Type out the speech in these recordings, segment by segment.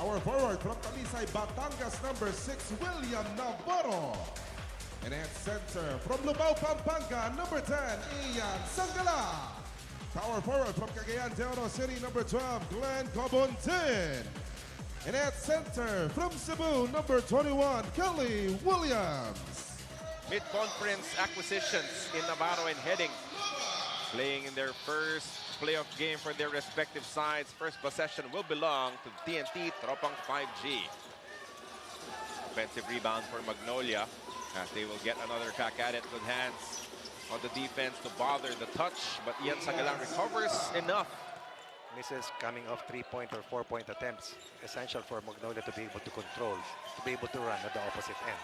Power forward from Talisay, Batangas, number 6, William Navarro. And at center from Lubao, Pampanga, number 10, Ian Sangala. Power forward from Cagayan de Oro City, number 12, Glenn Cobontin. And at center from Cebu, number 21, Kelly Williams. Mid-conference acquisitions in Navarro and Heading, playing in their first playoff game for their respective sides. First possession will belong to TNT Tropang 5G. Offensive rebound for Magnolia as they will get another crack at it with hands on the defense to bother the touch, but Ian Sangalang recovers enough. Misses coming off 3-point or 4-point attempts. Essential for Magnolia to be able to control, to be able to run at the opposite end.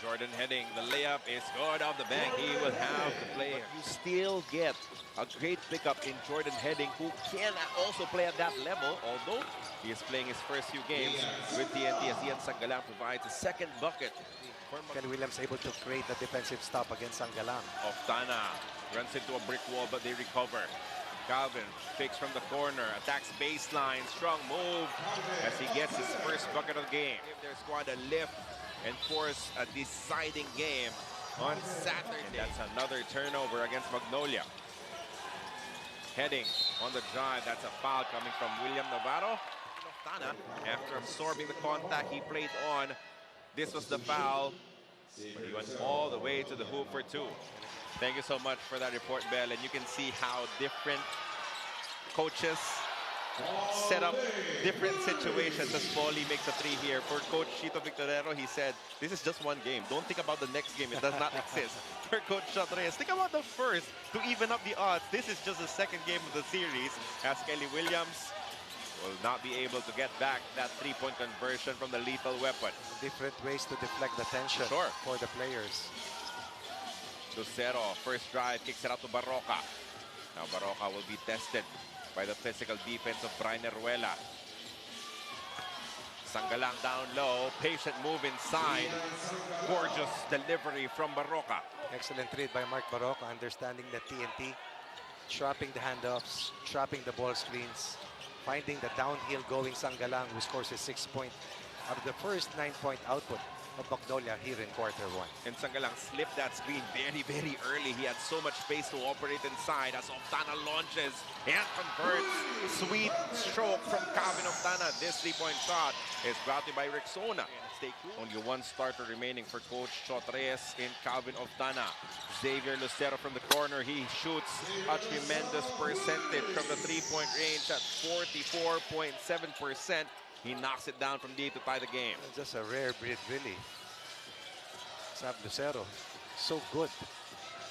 Jordan Heading, the layup is good off the bank. He will have the play. You still get a great pickup in Jordan Heading, who can also play at that level, although he is playing his first few games with TNT as Ian Sangalang provides a second bucket. Kelly Williams able to create the defensive stop against Sangalang. Oftana runs into a brick wall, but they recover. Calvin fakes from the corner, attacks baseline, strong move as he gets his first bucket of the game. Give their squad a lift and force a deciding game on Saturday. And that's another turnover against Magnolia. Heading on the drive, that's a foul coming from William Navarro. Oftana, after absorbing the contact he played on, this was the foul, but he went all the way to the hoop for two. Thank you so much for that report, Bell. And you can see how different coaches set up different situations as Paulie makes a three here. For Coach Chito Victorero, he said, this is just one game. Don't think about the next game. It does not exist. For Coach Chatres, think about the first to even up the odds. This is just the second game of the series as Kelly Williams will not be able to get back that three-point conversion from the lethal weapon. Different ways to deflect the tension for the players. Lucero, first drive, kicks it out to Barroca. Now Barroca will be tested by the physical defense of Brian Ruela. Sangalang down low, patient move inside. Gorgeous delivery from Barroca. Excellent read by Mark Barroca, understanding the TNT, trapping the handoffs, trapping the ball screens, finding the downhill going Sangalang, who scores his 6-point out of the first 9-point output of Magnolia here in quarter one. And Sangalang slipped that screen very, very early. He had so much space to operate inside as Oftana launches and converts. Sweet stroke from Calvin Oftana. This three-point shot is brought to you by Rexona. Only one starter remaining for Coach Chatres in Calvin Oftana. Xavier Lucero from the corner. He shoots a tremendous percentage from the three-point range at 44.7%. He knocks it down from deep to tie the game. Just a rare breed, really. Sab Lucero, so good,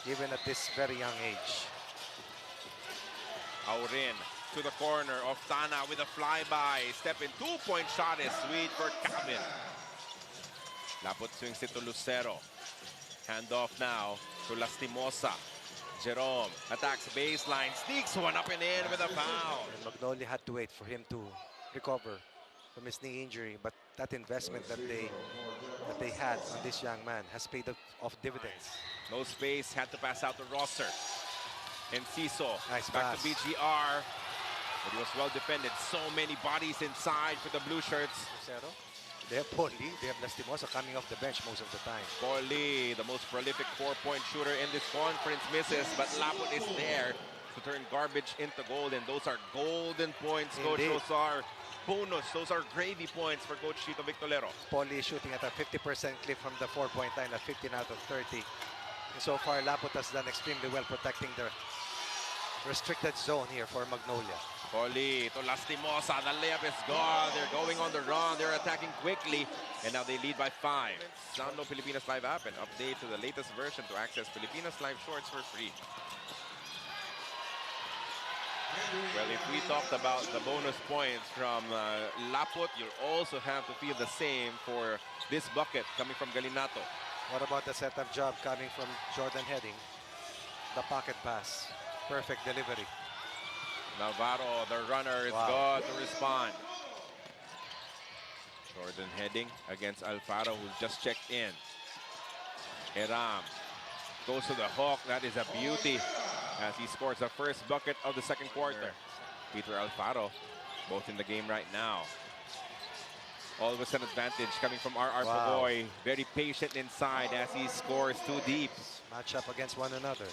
even at this very young age. Aurin to the corner. Oftana with a flyby. Step in, two-point shot is sweet for Calvin. Lapot swings it to Lucero. Hand off now to Lastimosa. Jerome attacks baseline, sneaks one up and in with a foul. And Magnolia had to wait for him to recover from his knee injury, but that investment that they had on this young man has paid off dividends. No space, had to pass out to Rosser. And Ciso, nice back pass to BGR. But he was well defended. So many bodies inside for the blue shirts. Lucero. They have Paulie, they have Lastimosa coming off the bench most of the time. Paulie, the most prolific four-point shooter in this conference, misses, but Lapot is there to turn garbage into gold, and those are golden points, Coach. Those are bonus. Those are gravy points for Coach Chito Victorero. Paulie is shooting at a 50% clip from the 4-point line at 15 out of 30. And so far, Lapot has done extremely well protecting the restricted zone here for Magnolia. Paulie to Lastimosa. The layup is gone. They're going on the run. They're attacking quickly. And now they lead by 5. Download Pilipinas Live app and update to the latest version to access Pilipinas Live Shorts for free. Well, if we talked about the bonus points from Lapot, you'll also have to feel the same for this bucket coming from Galinato. What about the setup job coming from Jordan Heading? The pocket pass. Perfect delivery. Navarro, the runner, is good to respond. Jordan Heading against Alfaro, who's just checked in. Eram goes to the hook. That is a beauty as he scores the first bucket of the second quarter. Peter Alfaro, both in the game right now. Always an advantage coming from RR Pogoy. Very patient inside as he scores too deep. Match up against one another.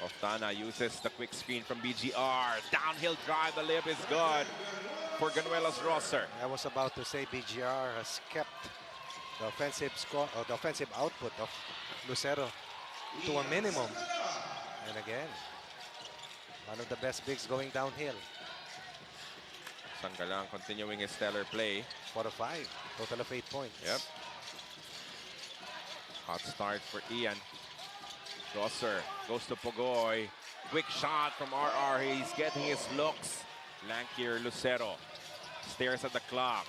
Oftana uses the quick screen from BGR. Downhill drive, the lip is good for Ganuelos Rosser. I was about to say BGR has kept the offensive score or the offensive output of Lucero to a minimum. And again, one of the best bigs going downhill. Sangalang continuing his stellar play. 4 of 5, total of 8 points. Yep. Hot start for Ian. Rosser goes to Pogoy. Quick shot from RR. He's getting his looks. Lankier Lucero stares at the clock.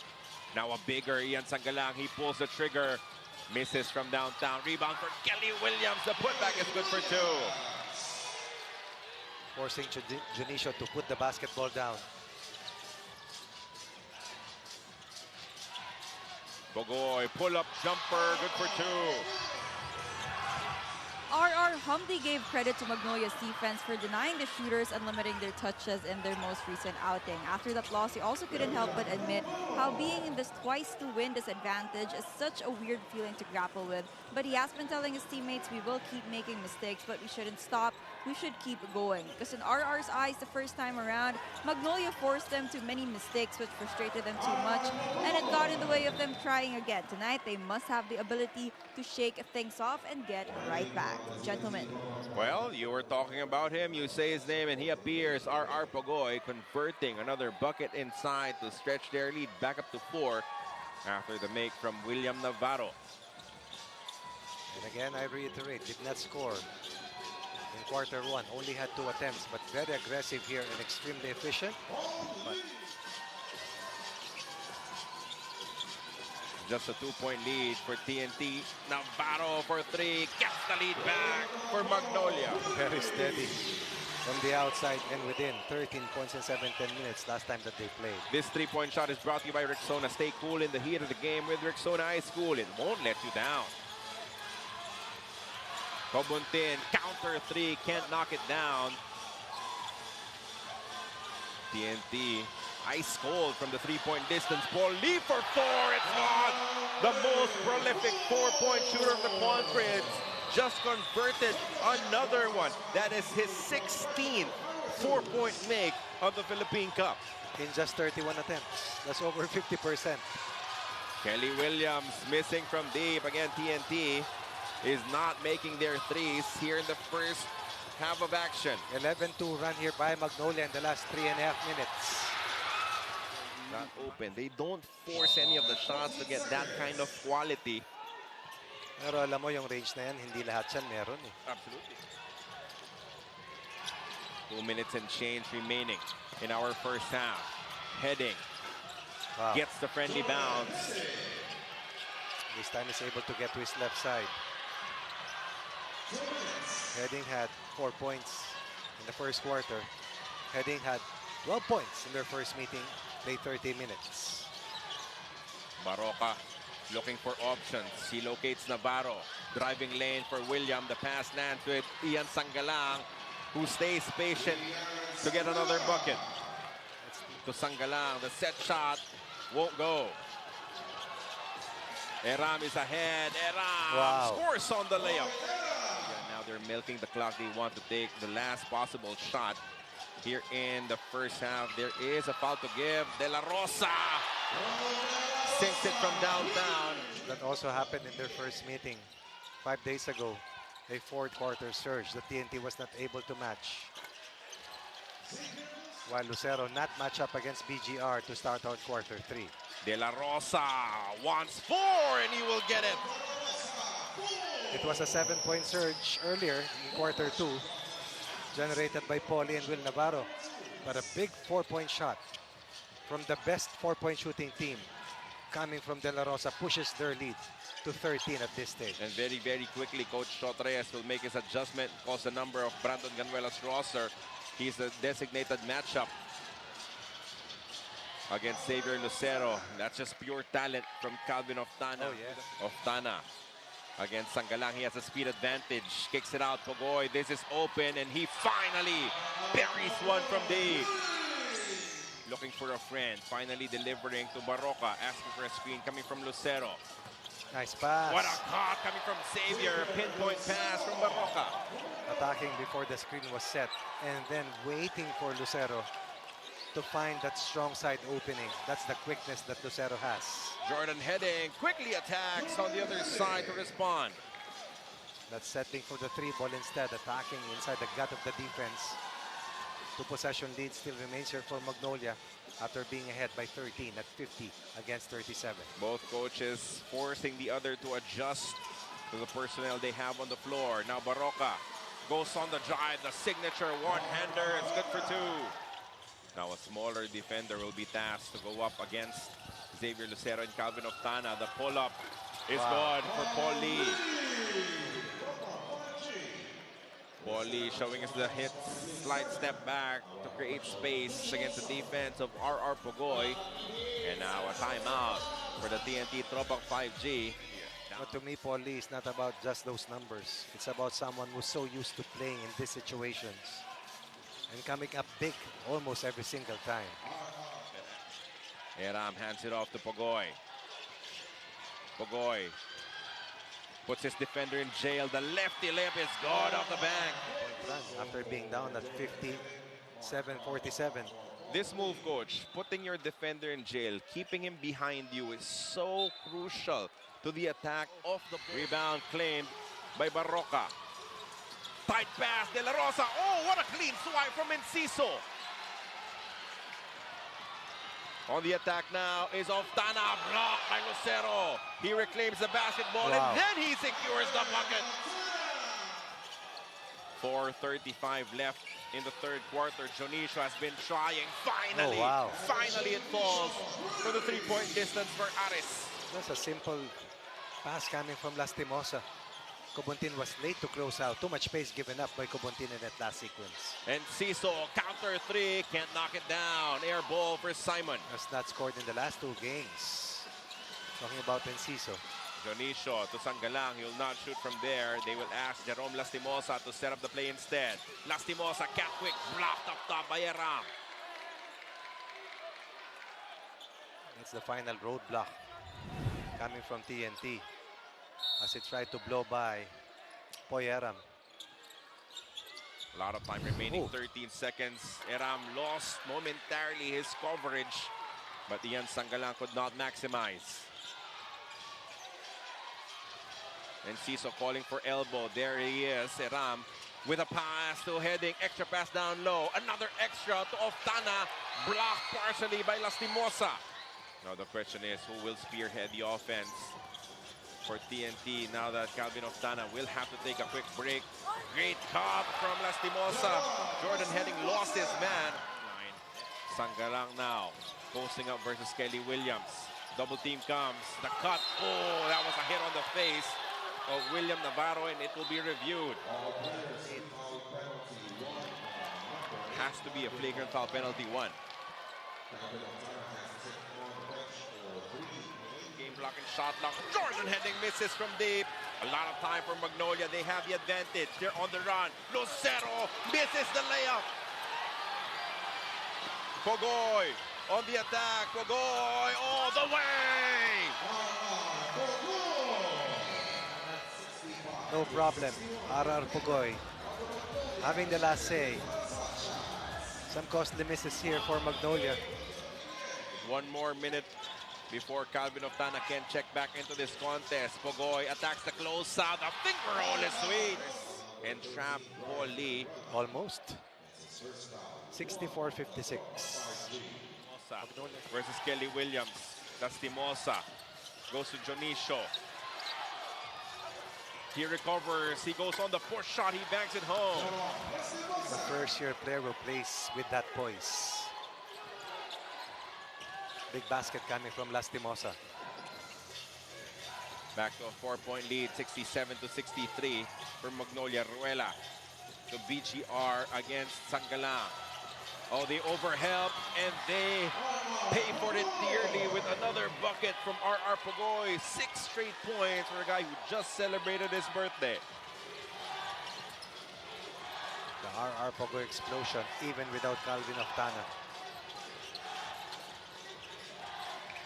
Now a bigger Ian Sangalang. He pulls the trigger. Misses from downtown. Rebound for Kelly Williams. The putback is good for 2. Forcing Junicio to put the basketball down. Pogoy, pull-up jumper, good for 2. RR humbly gave credit to Magnolia's defense for denying the shooters and limiting their touches in their most recent outing. After that loss, he also couldn't help but admit how being in this twice-to-win disadvantage is such a weird feeling to grapple with. But he has been telling his teammates, we will keep making mistakes, but we shouldn't stop. We should keep going. Because in RR's eyes, the first time around, Magnolia forced them to many mistakes, which frustrated them too much, and it got in the way of them trying again. Tonight, they must have the ability to shake things off and get right back. Gentlemen. Well, you were talking about him. You say his name and he appears. RR Pogoy converting another bucket inside to stretch their lead back up to 4 after the make from William Navarro. And again, I reiterate, did not score in quarter 1. Only had 2 attempts, but very aggressive here and extremely efficient. But just a 2-point lead for TNT. Navarro for 3. Gets the lead back for Magnolia. very steady from the outside and within. 13 points in 7-10 minutes last time that they played. This 3-point shot is brought to you by Rexona. Stay cool in the heat of the game with Rexona Ice Cool. It won't let you down. Cobuntin, counter 3, can't knock it down. TNT, ice cold from the 3-point distance. Paul Lee for 4, it's not! The most prolific 4-point shooter of the conference. Just converted another one. That is his 16th 4-point make of the Philippine Cup. In just 31 attempts, that's over 50%. Kelly Williams missing from deep. Again, TNT is not making their threes here in the first half of action. 11-2 run here by Magnolia in the last 3.5 minutes. Not open. They don't force any of the shots to get that kind of quality. Pero alam mo yung range na yan, hindi lahat yan meron eh. Absolutely. 2 minutes and change remaining in our first half. Heading. Gets the friendly bounce. This time is able to get to his left side. Heading had 4 points in the first quarter. Heading had 12 points in their first meeting. Played 30 minutes. Baroka looking for options. He locates Navarro. Driving lane for William. The pass lands with Ian Sangalang, who stays patient to get another bucket. To Sangalang, the set shot won't go. Eram is ahead. Eram scores on the layup. Yeah, now they're milking the clock. They want to take the last possible shot here in the first half. There is a foul to give. De La Rosa sinks it from downtown. That also happened in their first meeting 5 days ago. A fourth quarter surge that TNT was not able to match. While Lucero not match up against BGR to start out quarter 3. De La Rosa wants 4 and he will get it. It was a 7-point surge earlier in quarter 2, generated by Paulie and Will Navarro. But a big 4-point shot from the best 4-point shooting team coming from De La Rosa pushes their lead to 13 at this stage. And very, very quickly, Coach Sotreyes will make his adjustment, calls the number of Brandon Ganuelos Rosser. He's the designated matchup against Xavier Lucero. That's just pure talent from Calvin Oftana. Oh, yes. Oftana against Sangalang. He has a speed advantage. Kicks it out, Pogoy. This is open, and he finally buries one from deep. looking for a friend. Finally delivering to Barroca, asking for a screen coming from Lucero. Nice pass. What a cut coming from Xavier. Pinpoint pass from Barroca. Attacking before the screen was set and then waiting for Lucero to find that strong side opening. That's the quickness that Lucero has. Jordan heading, quickly attacks on the other side to respond. That's settling for the 3 ball instead, attacking inside the gut of the defense. 2 possession lead still remains here for Magnolia after being ahead by 13 at 50 against 37. Both coaches forcing the other to adjust to the personnel they have on the floor. Now Barroca goes on the drive, the signature one-hander. It's good for 2. Now a smaller defender will be tasked to go up against Xavier Lucero and Calvin Oftana. The pull-up is good for Paul Lee. Paul Lee showing us the hit, slight step back to create space against the defense of RR Pogoy. And now a timeout for the TNT Tropang 5G. But to me, Paul Lee is not about just those numbers. It's about someone who's so used to playing in these situations and coming up big almost every single time. Eram hands it off to Pogoy. Pogoy puts his defender in jail. The lefty lip is good off the bank. After being down at 57-47. This move, coach, putting your defender in jail, keeping him behind you is so crucial to the attack of the rebound claimed by Barroca. Tight pass, De La Rosa. Oh, what a clean swipe from Enciso. On the attack now is Oftana, blocked by Lucero. He reclaims the basketball and then he secures the bucket. 4:35 left in the third quarter. Jonicio has been trying. Finally, finally it falls for the 3-point distance for Aris. That's a simple pass coming from Lastimosa. Cobontin was late to close out. Too much space given up by Cobontin in that last sequence. And Ciso, counter 3, can't knock it down. Air ball for Simon. Has not scored in the last 2 games. Talking about Enciso. Jonicio to Sangalang. He will not shoot from there. They will ask Jerome Lastimosa to set up the play instead. Lastimosa, cat quick, blocked up top by Eram. That's the final roadblock coming from TNT as he tried to blow by Poyeram. A lot of time remaining, 13 seconds. Eram lost momentarily his coverage, but Ian Sangalang could not maximize. And Ciso calling for elbow. There he is, Eram with a pass to heading, extra pass down low. Another extra to Oftana, blocked partially by Lastimosa. Now the question is, who will spearhead the offense for TNT now that Calvin Oftana will have to take a quick break? Great cut from Lastimosa. Jordan Heading lost his man. Sangalang now posting up versus Kelly Williams. Double team comes. The cut. Oh, that was a hit on the face of William Navarro, and it will be reviewed. Has to be a flagrant foul penalty 1. Game block and shot block. Jordan Heading misses from deep. A lot of time for Magnolia. They have the advantage. They're on the run. Lucero misses the layup. Pogoy on the attack. Pogoy all the way. No problem. RR Pogoy having the last say. Some costly misses here for Magnolia. 1 more minute before Calvin Oftana can check back into this contest. Pogoy attacks the close out. A finger roll is sweet. And trap Paul Lee. Almost. 64-56. Versus Kelly Williams. Lastimosa goes to Jonicio. He recovers. He goes on the push shot. He bangs it home. The first-year player who plays with that poise. Big basket coming from Lastimosa. Back to a 4-point lead, 67-63 for Magnolia. Ruela to BGR against Sangalang. Oh, they overhelp and they pay for it dearly with another bucket from RR Pogoy. 6 straight points for a guy who just celebrated his birthday. The RR Pogoy explosion even without Calvin Oftana.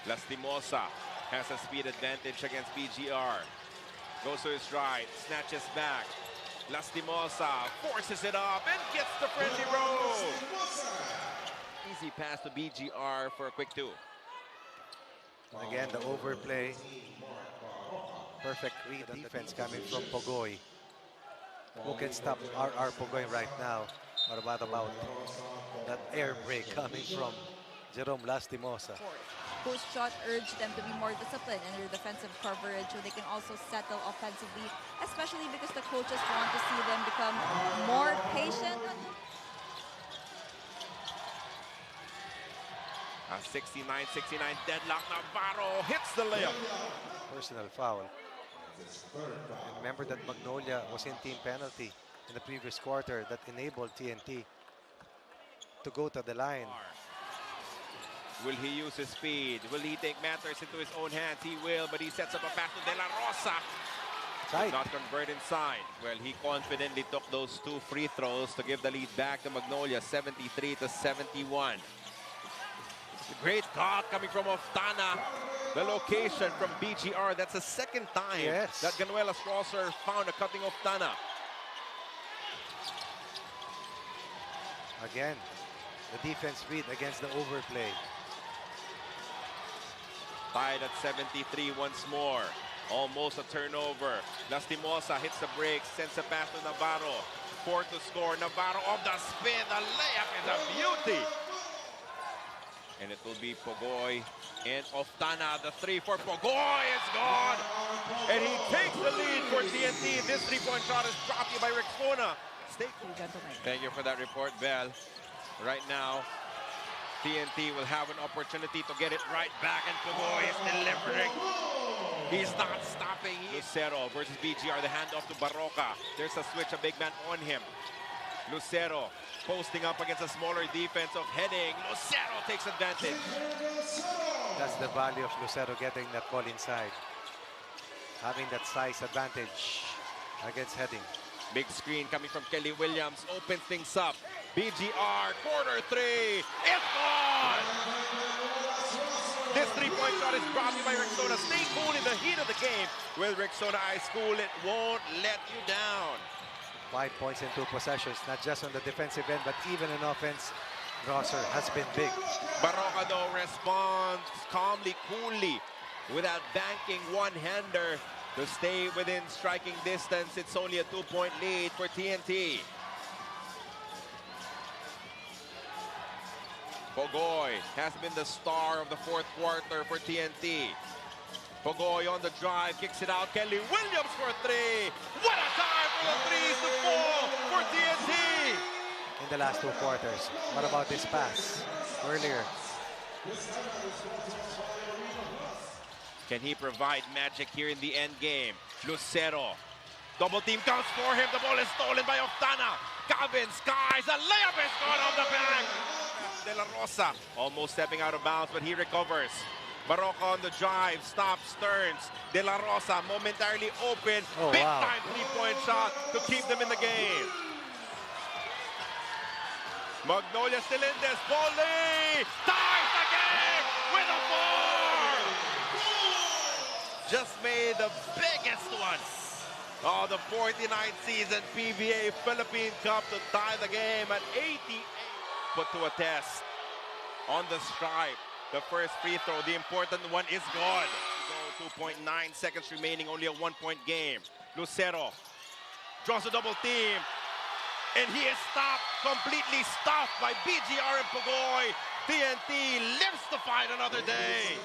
Lastimosa has a speed advantage against BGR. Goes to his right, snatches back. Lastimosa forces it up and gets the friendly roll. Easy pass to BGR for a quick 2. And again, the overplay. Perfect read on defense coming from Pogoy. Who can stop RR Pogoy right now? What about that air break coming from Jerome Lastimosa? Post shot urged them to be more disciplined in their defensive coverage so they can also settle offensively, especially because the coaches want to see them become more patient. A 69-69 deadlock. Navarro hits the layup. Personal foul. And remember that Magnolia was in team penalty in the previous quarter that enabled TNT to go to the line. Will he use his speed? Will he take matters into his own hands? He will, but he sets up a pass to De La Rosa. Side. Not convert inside. Well, he confidently took those 2 free throws to give the lead back to Magnolia, 73-71. Great cut coming from Oftana. The location from BGR. That's the second time that Ganuela Strasser found a cutting Oftana. Again, the defense read against the overplay. Tied at 73 once more. Almost a turnover. Lastimosa hits the break, sends a pass to Navarro. 4 to score. Navarro off the spin. The layup is a beauty. And it will be Pogoy and Oftana. The 3 for Pogoy is gone. And he takes the lead for TNT. This 3-point shot is brought to you by Rexona. Thank you for that report, Bell. Right now, TNT will have an opportunity to get it right back, and Pogoy is delivering. He's not stopping. Lucero versus BGR, the handoff to Barroca. There's a switch, a big man on him. Lucero posting up against a smaller defense of Heading. Lucero takes advantage. That's the value of Lucero getting that ball inside. Having that size advantage against Heading. Big screen coming from Kelly Williams. Opens things up. BGR, quarter 3. It's gone! This 3-point shot is brought to you by Rexona. Stay cool in the heat of the game. With Rexona Ice Cool, it won't let you down. 5 points in 2 possessions, not just on the defensive end, but even in offense. Strasser has been big. Barroca, though, responds calmly, coolly, without banking one-hander to stay within striking distance. It's only a 2-point lead for TNT. Pogoy has been the star of the 4th quarter for TNT. Pogoy on the drive, kicks it out. Kelly Williams for 3. What a time for the 3s to fall for TNT! In the last 2 quarters. What about this pass earlier? Can he provide magic here in the end game? Lucero. Double team comes for him. The ball is stolen by Oftana. Calvin skies. A layup is gone off the back. De La Rosa almost stepping out of bounds, but he recovers. Barroca on the drive, stops, turns. De La Rosa momentarily open. Big time 3-point shot to keep them in the game. Magnolia still in this. Volley! Ties the game with a 4! Just made the biggest one of the 49th season PBA Philippine Cup to tie the game at 88. Put to a test on the stripe. The first free throw, the important one, is good. 2.9 seconds remaining, only a 1-point game. Lucero draws a double team, and he is stopped, completely stopped by BGR and Pogoy. TNT lives to fight another day.